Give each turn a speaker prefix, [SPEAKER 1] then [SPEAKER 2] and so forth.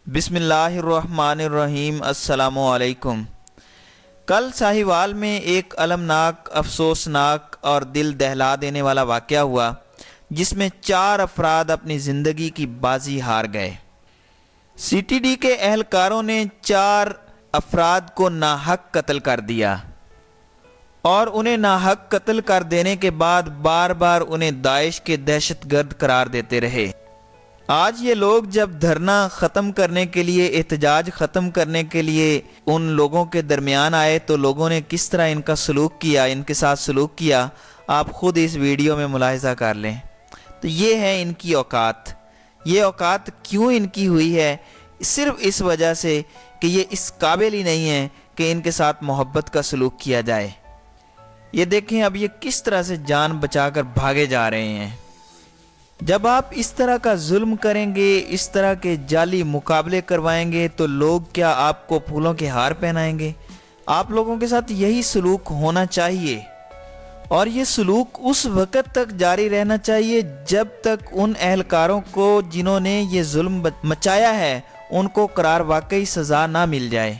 [SPEAKER 1] بسم اللہ الرحمن الرحیم۔ السلام علیکم۔ کل ساہیوال میں ایک المناک، افسوسناک اور دل دہلا دینے والا واقعہ ہوا جس میں 4 افراد اپنی زندگی کی بازی ہار گئے۔ سی ٹی ڈی کے اہلکاروں نے 4 افراد کو ناحق قتل کر دیا اور انہیں ناحق قتل کر دینے کے بعد بار بار انہیں داعش کے دہشت گرد قرار دیتے رہے۔ آج یہ لوگ جب دھرنا ختم کرنے کے لیے، احتجاج ختم کرنے کے لیے ان لوگوں کے درمیان آئے تو لوگوں نے کس طرح ان کا سلوک کیا، ان کے ساتھ سلوک کیا، آپ خود اس ویڈیو میں ملاحظہ کر لیں۔ تو یہ ہے ان کی اوقات۔ یہ اوقات کیوں ان کی ہوئی ہے؟ صرف اس وجہ سے کہ یہ اس قابل ہی نہیں ہے کہ ان کے ساتھ محبت کا سلوک کیا جائے۔ یہ دیکھیں اب یہ کس طرح سے جان بچا کر بھاگے جا رہے ہیں۔ جب آپ اس طرح کا ظلم کریں گے، اس طرح کے جعلی مقابلے کروائیں گے تو لوگ کیا آپ کو پھولوں کے ہار پہنائیں گے؟ آپ لوگوں کے ساتھ یہی سلوک ہونا چاہیے، اور یہ سلوک اس وقت تک جاری رہنا چاہیے جب تک ان اہلکاروں کو جنہوں نے یہ ظلم مچایا ہے ان کو قرار واقعی سزا نہ مل جائے۔